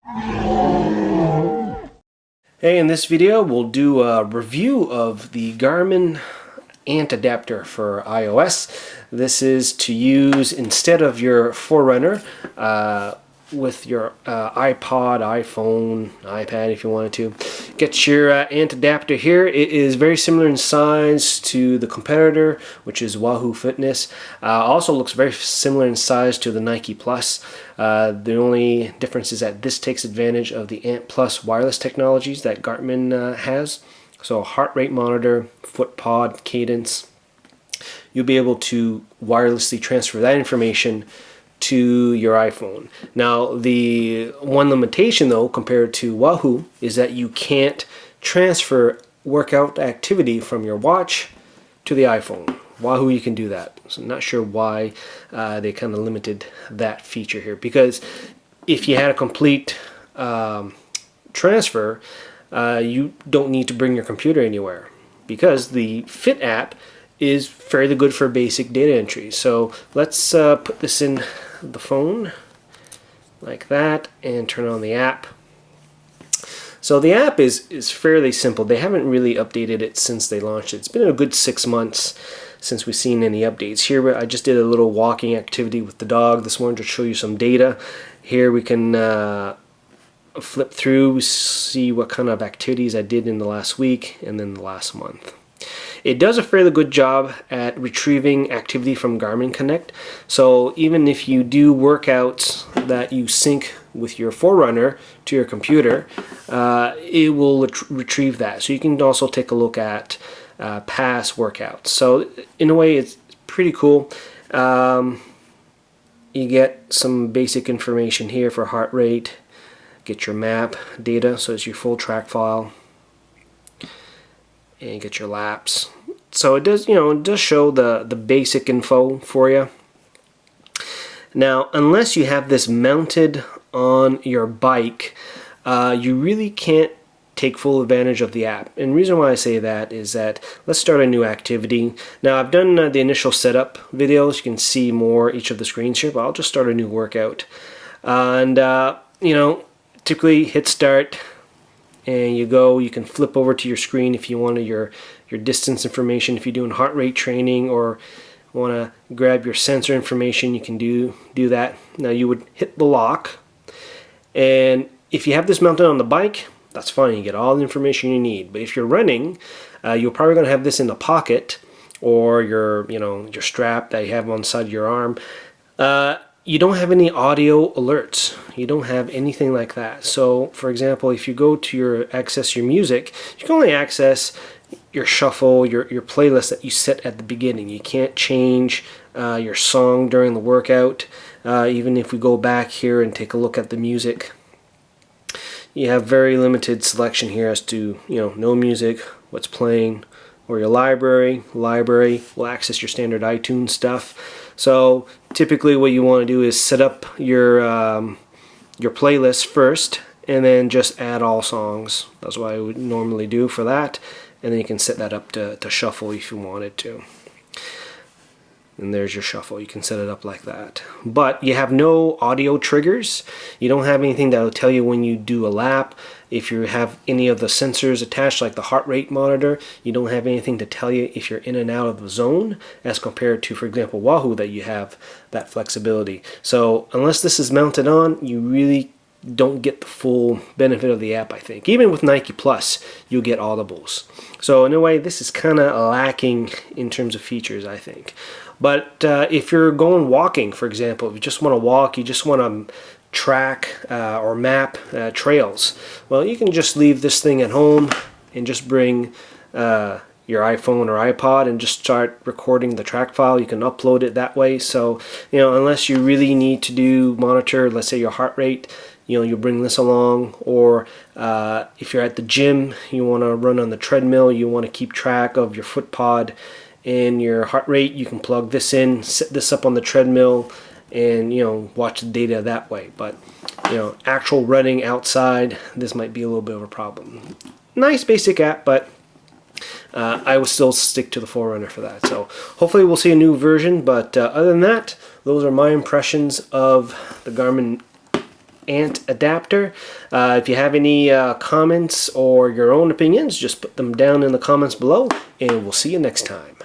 Hey, in this video we'll do a review of the Garmin ANT adapter for iOS. This is to use instead of your Forerunner with your iPod, iPhone, iPad if you wanted to. Get your ANT adapter here. It is very similar in size to the competitor, which is Wahoo Fitness. Also looks very similar in size to the Nike Plus. The only difference is that this takes advantage of the ANT Plus wireless technologies that Garmin has. So heart rate monitor, footpod, cadence. You'll be able to wirelessly transfer that information to your iPhone. Now, the one limitation though compared to Wahoo is that you can't transfer workout activity from your watch to the iPhone. Wahoo, you can do that. So I'm not sure why they kind of limited that feature here, because if you had a complete transfer, you don't need to bring your computer anywhere, because the FIT app is fairly good for basic data entry. So let's put this in the phone like that and turn on the app. So the app is fairly simple. They haven't really updated it since they launched it. It's been a good 6 months since we've seen any updates. Here I just did a little walking activity with the dog this morning to show you some data. Here we can flip through, see what kind of activities I did in the last week and then the last month. It does a fairly good job at retrieving activity from Garmin Connect. So even if you do workouts that you sync with your Forerunner to your computer, it will retrieve that. So you can also take a look at past workouts. So in a way, it's pretty cool. You get some basic information here for heart rate. Get your map data, so it's your full track file, and get your laps. So it does, it does show the basic info for you. Now, unless you have this mounted on your bike, you really can't take full advantage of the app. And the reason why I say that is that let's start a new activity. Now, I've done the initial setup videos. You can see more each of the screens here, but I'll just start a new workout. And typically hit start and you can flip over to your screen if you wanted your distance information. If you're doing heart rate training or want to grab your sensor information, you can do that. Now you would hit the lock, and if you have this mounted on the bike, that's fine, you get all the information you need. But if you're running, you're probably going to have this in the pocket or your strap that you have on the side of your arm. You don't have any audio alerts. You don't have anything like that. So, for example, if you go to access your music, you can only access your shuffle, your playlist that you set at the beginning. You can't change your song during the workout. Even if we go back here and take a look at the music, you have very limited selection here as to no music, what's playing, or your library. Library will access your standard iTunes stuff. So typically what you want to do is set up your playlist first and then just add all songs. That's what I would normally do for that. And then you can set that up to shuffle if you wanted to. And there's your shuffle. You can set it up like that. But you have no audio triggers. You don't have anything that will tell you when you do a lap. If you have any of the sensors attached, like the heart rate monitor, you don't have anything to tell you if you're in and out of the zone, as compared to, for example, Wahoo, that you have that flexibility. So unless this is mounted on, you really don't get the full benefit of the app, I think. Even with Nike Plus, you'll get audibles. So in a way, this is kind of lacking in terms of features, I think. But if you're going walking, for example, if you just want to walk, you just want to track or map trails, well, you can just leave this thing at home and just bring your iPhone or iPod and just start recording the track file. You can upload it that way. So, unless you really need to monitor, let's say, your heart rate, you bring this along. Or if you're at the gym, you want to run on the treadmill, you want to keep track of your footpod and your heart rate, you can plug this in, set this up on the treadmill, and watch the data that way. But actual running outside, this might be a little bit of a problem. Nice basic app, but I will still stick to the Forerunner for that. So hopefully we'll see a new version, but other than that, those are my impressions of the Garmin ant adapter. If you have any comments or your own opinions, just put them down in the comments below, and we'll see you next time.